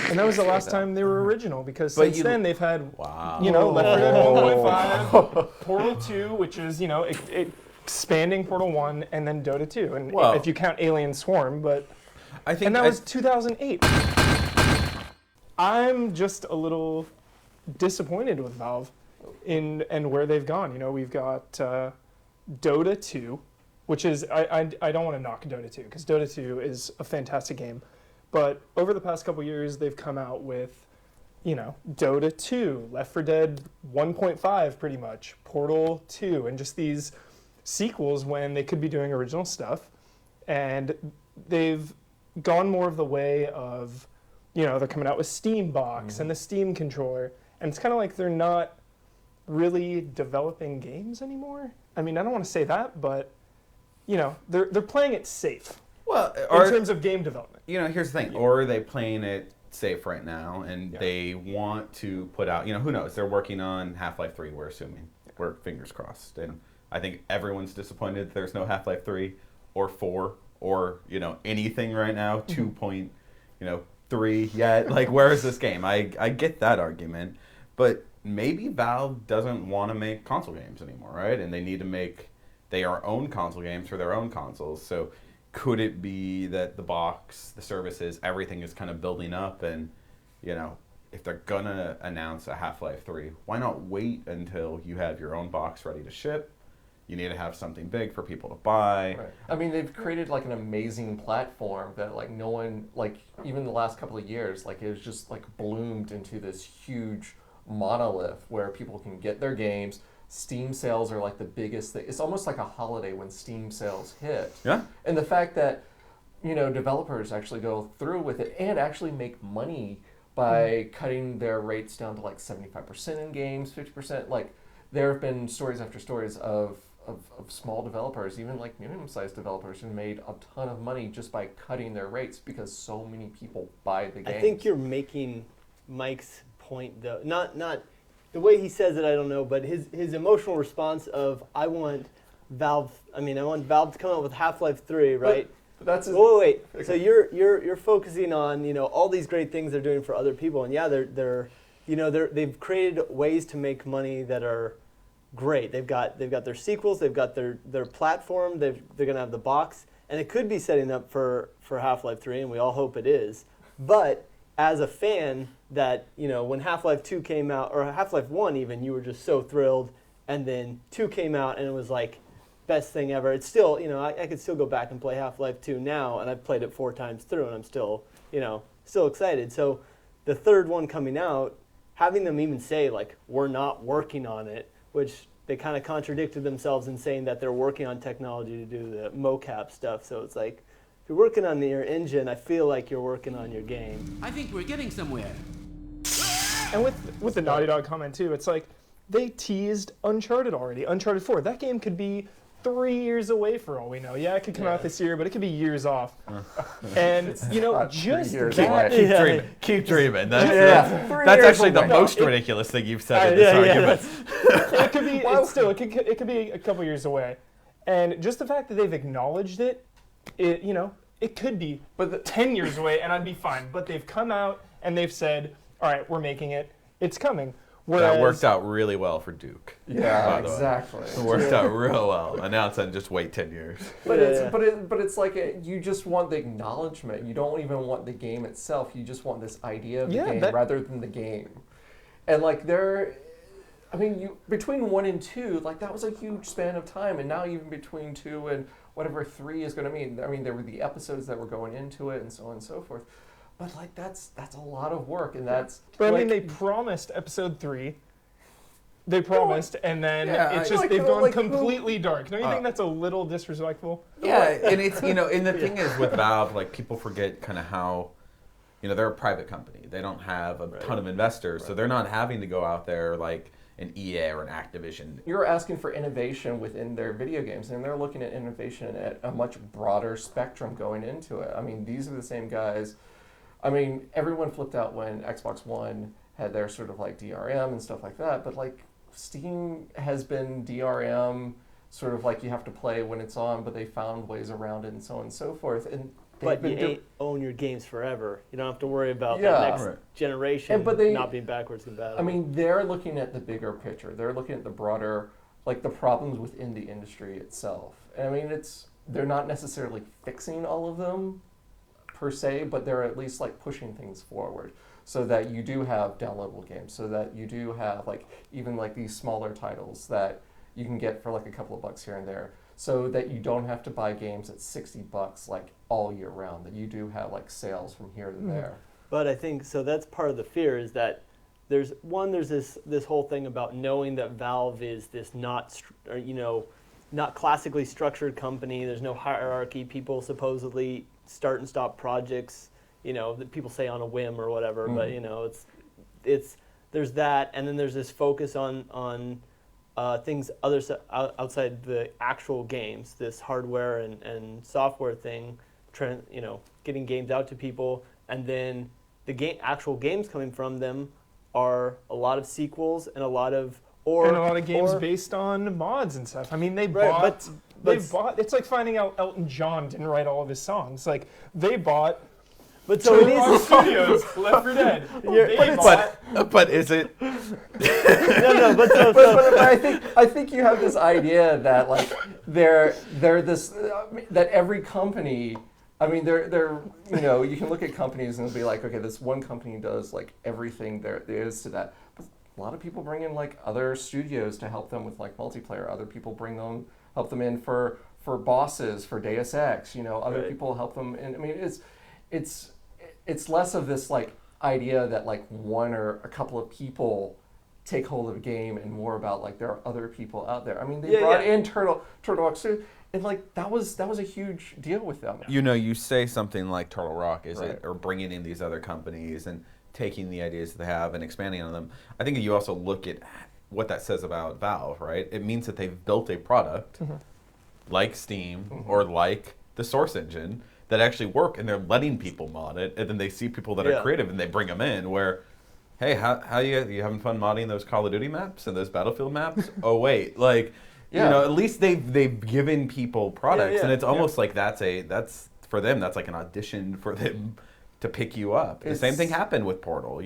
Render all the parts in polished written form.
And that was the last time they were original, because But since then they've had, Wow. Left 4 Dead 1.5, Portal 2, which is, expanding Portal 1, and then Dota 2. And if you count Alien Swarm, and that was 2008. I'm just a little disappointed with Valve and where they've gone. We've got Dota 2, which is, I don't want to knock Dota 2, because Dota 2 is a fantastic game. But over the past couple years, they've come out with, Dota 2, Left 4 Dead 1.5 pretty much, Portal 2, and just these sequels when they could be doing original stuff. And they've gone more of the way of, they're coming out with Steam Box and the Steam controller. And it's kind of like they're not really developing games anymore. I mean, I don't want to say that, but, they're playing it safe. Well, in terms of game development. Here's the thing. Or are they playing it safe right now, and they want to put out, who knows? They're working on Half-Life 3, we're assuming. We're fingers crossed. And I think everyone's disappointed there's no Half-Life 3 or 4 or, anything right now, 2.3 yet. Like, where is this game? I get that argument. But maybe Valve doesn't want to make console games anymore, right? And they need to make their own console games for their own consoles. So could it be that the box, the services, everything is kind of building up, and, if they're going to announce a Half-Life 3, why not wait until you have your own box ready to ship? You need to have something big for people to buy. Right. I mean, they've created like an amazing platform that no one, even the last couple of years, it was just bloomed into this huge monolith where people can get their games. Steam sales are the biggest thing. It's almost like a holiday when Steam sales hit. Yeah. And the fact that, developers actually go through with it and actually make money by cutting their rates down to 75% in games, 50%. There have been stories after stories of small developers, even medium-sized developers, who made a ton of money just by cutting their rates because so many people buy the games. I think you're making Mike's point, though. Not the way he says it, I don't know, but his emotional response of, I want Valve to come out with Half-Life 3, right? But that's wait. Okay. So you're focusing on, all these great things they're doing for other people, and they've created ways to make money that are great. They've got their sequels, they've got their platform, they're going to have the box, and it could be setting up for Half-Life 3, and we all hope it is. But as a fan, that, when Half-Life 2 came out, or Half-Life 1 even, you were just so thrilled, and then 2 came out, and it was best thing ever. It's still, I could still go back and play Half-Life 2 now, and I've played it 4 times through, and I'm still, still excited. So the third one coming out, having them even say, we're not working on it, which they kind of contradicted themselves in saying that they're working on technology to do the mocap stuff. So it's if you're working on your engine, I feel like you're working on your game. I think we're getting somewhere. And with the Naughty Dog comment too, it's they teased Uncharted already. Uncharted 4. That game could be 3 years away for all we know. Yeah, it could come out this year, but it could be years off. And just that. Keep dreaming. That's actually the most ridiculous thing you've said in this argument. It could be. It could be a couple years away, and just the fact that they've acknowledged it, it could be 10 years away, and I'd be fine. But they've come out and they've said, "All right, we're making it. It's coming." Whereas, that worked out really well for Duke. Yeah, exactly. It worked out real well. Announce and just wait 10 years. But it's you just want the acknowledgement. You don't even want the game itself. You just want this idea of the game rather than the game. And between 1 and 2, that was a huge span of time. And now even between 2 and whatever 3 is going to mean. There were the episodes that were going into it and so on and so forth. But that's a lot of work, and that's. But they promised episode 3. They promised, and then it's just they've gone completely dark. Don't you think that's a little disrespectful? Yeah, and it's and the thing is with Valve, people forget kind of how, they're a private company. They don't have a ton of investors, so they're not having to go out there like an EA or an Activision. You're asking for innovation within their video games, and they're looking at innovation at a much broader spectrum going into it. These are the same guys. Everyone flipped out when Xbox One had their sort of DRM and stuff like that, but Steam has been DRM, sort of you have to play when it's on, but they found ways around it and so on and so forth. And But been you own your games forever. You don't have to worry about the Yeah. next Right. generation But they- not being backwards compatible. I mean, they're looking at the bigger picture. They're looking at the broader, like the problems within the industry itself. And I mean, they're not necessarily fixing all of them per se, but they're at least like pushing things forward so that you do have downloadable games, so that you do have like even like these smaller titles that you can get for like a couple of bucks here and there, so that you don't have to buy games at $60 like all year round, that you do have like sales from here to there. But I think so. That's part of the fear is that there's this whole thing about knowing that Valve is this not classically structured company. There's no hierarchy. People supposedly start and stop projects. That people say on a whim or whatever. But it's there's that, and then there's this focus on things outside the actual games. This hardware and software thing, getting games out to people, and then the actual games coming from them are a lot of sequels and a lot of games based on mods and stuff. I mean, they Right, bought. It's like finding out Elton John didn't write all of his songs. Like they bought. But so it is. Studios, Left 4 Dead. But is it? No, but so But I think you have this idea that like they're this that every company. I mean, they're you can look at companies and be like, okay, this one company does like everything there is to that. But a lot of people bring in like other studios to help them with like multiplayer. Other people help them in for bosses, for Deus Ex. Other Right. people help them. And I mean, it's less of this like idea that like one or a couple of people take hold of a game, and more about like there are other people out there. I mean, they brought in Turtle Rock too, and like that was a huge deal with them. You say something like Turtle Rock, Right. or bringing in these other companies and taking the ideas that they have and expanding on them. I think you also look at what that says about Valve, right? It means that they've built a product like Steam or like the Source Engine that actually work, and they're letting people mod it, and then they see people that are creative and they bring them in. Where, hey, how you having fun modding those Call of Duty maps and those Battlefield maps? Oh wait, at least they've given people products, and it's almost like that's for them. That's like an audition for them to pick you up. The same thing happened with Portal.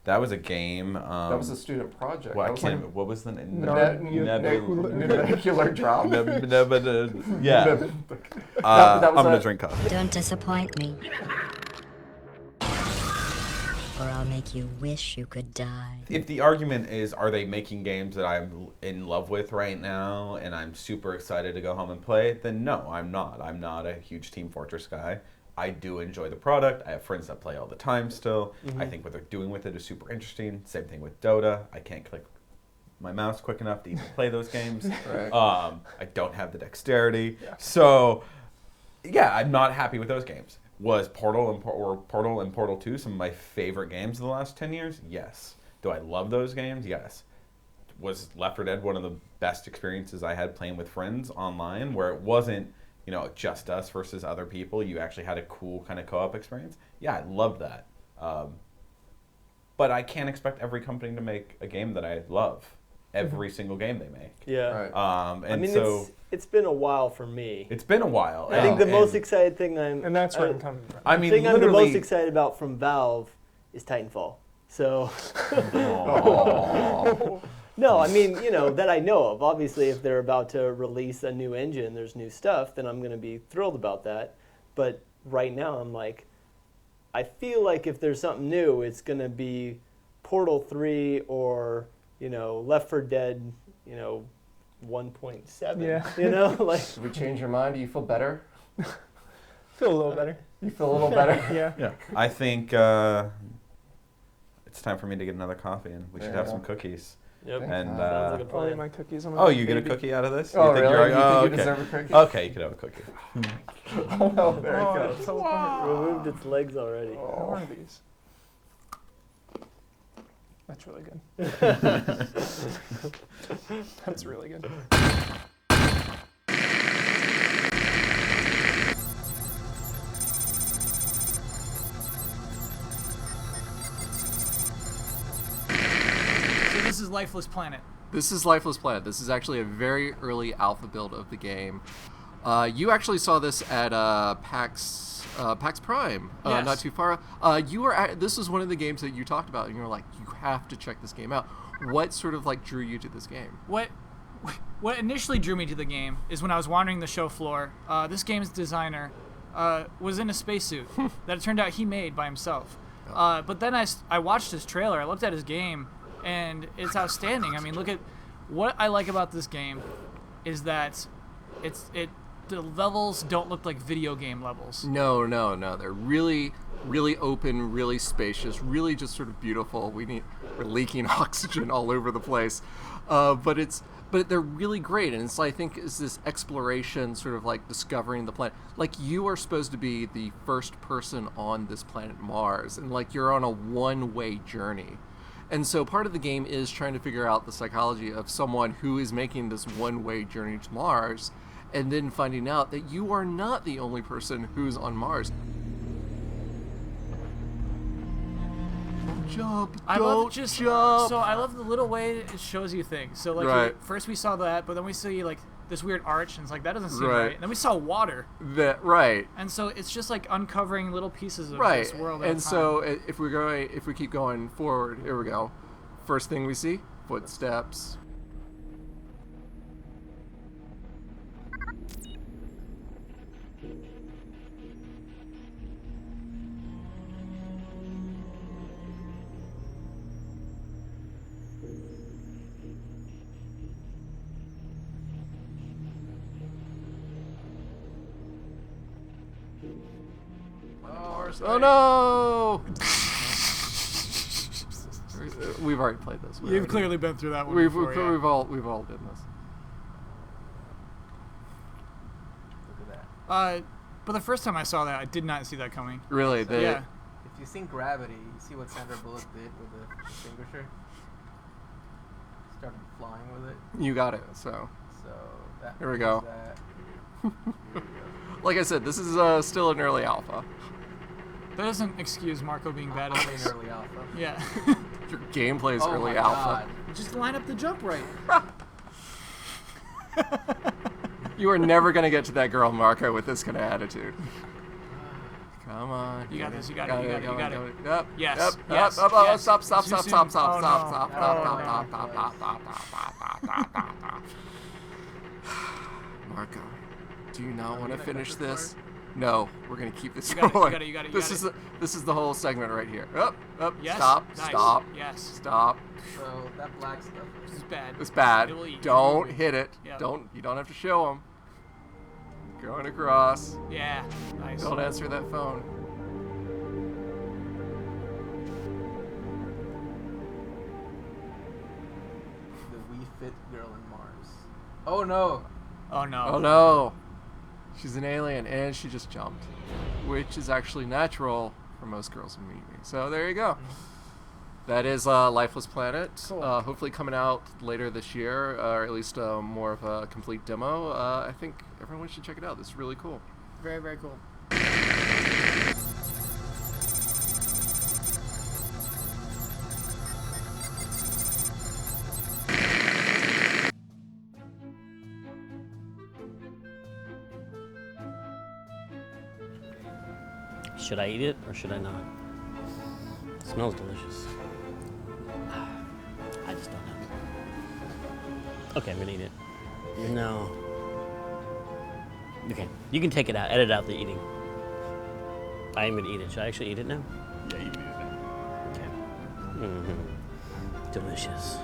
That was a game. That was a student project. Well, I That was can't. What was the name? Nuclear drop. Yeah. That was I'm gonna drink coffee. Don't disappoint me, or I'll make you wish you could die. If the argument is, are they making games that I'm in love with right now and I'm super excited to go home and play, then no, I'm not. I'm not a huge Team Fortress guy. I do enjoy the product. I have friends that play all the time still. I think what they're doing with it is super interesting. Same thing with Dota. I can't click my mouse quick enough to even play those games. Right. I don't have the dexterity. Yeah. So, yeah, I'm not happy with those games. Was Portal and Portal 2 some of my favorite games of the last 10 years? Yes. Do I love those games? Yes. Was Left 4 Dead one of the best experiences I had playing with friends online, where it wasn't just us versus other people? You actually had a cool kind of co-op experience. Yeah, I loved that. But I can't expect every company to make a game that I love. Every single game they make. Yeah. Right. And so it's been a while for me. it's been a while. I think the most excited thing And that's where I'm coming from. I mean, the thing I'm the literally, most excited about from Valve is Titanfall. So no, I mean, that I know of. Obviously, if they're about to release a new engine, there's new stuff, then I'm going to be thrilled about that. But right now, I'm like, I feel like if there's something new, it's going to be Portal 3 or, Left 4 Dead, 1.7. Yeah. Should we change your mind? Do you feel better? Feel a little better. You feel a little better? Yeah. yeah, I think it's time for me to get another coffee, and we should have some cookies. Yep. And Sounds like a I'll eat plan. my cookies. you get a cookie out of this? Oh, You think really? you're- You okay. deserve a cookie? Okay, you can have a cookie. Oh, there Oh, you it's go. so funny. Removed its legs already. How are these? That's really good. That's really good. So this is Lifeless Planet. This is Lifeless Planet. This is actually a very early alpha build of the game. You actually saw this at PAX Prime, Yes. not too far. This was one of the games that you talked about, and you were like, you have to check this game out. What sort of like drew you to this game? What initially drew me to the game is when I was wandering the show floor. This game's designer was in a spacesuit that it turned out he made by himself. But then I watched his trailer. I looked at his game, and it's outstanding. I mean, look at what I like about this game is that the levels don't look like video game levels. No. They're really, really open, really spacious, really just sort of beautiful. We're leaking oxygen all over the place, but they're really great, and I think it's this exploration, sort of like discovering the planet. Like, you are supposed to be the first person on this planet Mars, and like you're on a one-way journey. And so part of the game is trying to figure out the psychology of someone who is making this one-way journey to Mars, and then finding out that you are not the only person who's on Mars. Jump! I Don't jump! So I love the little way it shows you things. So like Right. first we saw that, but then we see like this weird arch, and it's like that doesn't seem Right. right. And then we saw water, Right. and so it's just like uncovering little pieces of Right. this world. at a And time. so if we keep going forward, here we go. First thing we see, footsteps. Oh no! We've already played this. You've clearly been through that one. We've before, yeah. we've all done this. Look at that. But the first time I saw that, I did not see that coming. Really? Yeah. If you've seen Gravity, you see what Sandra Bullock did with the extinguisher? Started flying with it. You got it. So, So that Here we means go. that- like I said, this is still an early alpha. That doesn't excuse Marco being bad at I'm in this. early alpha. Yeah. Your gameplay is Oh early my alpha. God. Just line up the jump right. You are never gonna get to that girl, Marco, with this kind of attitude. Come on. You got this, you got it, you got it. Yep. Yes, Yep. yes, Stop. yes. Stop. Too Stop. soon. Stop. Oh, Stop. no. Stop. Marco, do you not want to finish this? No, we're gonna keep this You got it, you going. got it, you got it, you This got is this is the whole segment right here. Up. Yes. Stop. Nice. Stop. Yes. Stop. So that black stuff. This is bad. It's bad. It will eat. Don't hit it. Yeah. You don't have to show them. Going across. Yeah. Nice. Don't answer that phone. The Wii Fit girl in Mars. Oh no! Oh no. Oh no. She's an alien and she just jumped. Which is actually natural for most girls in meet me. So there you go. That is Lifeless Planet. Cool. Hopefully coming out later this year, or at least more of a complete demo. I think everyone should check it out. This is really cool. Very, very cool. Should I eat it or should I not? It smells delicious. I just don't know. Okay, I'm gonna eat it. No. Okay, you can take it out. Edit out the eating. I am gonna eat it. Should I actually eat it now? Yeah, you can do that. Okay. Delicious.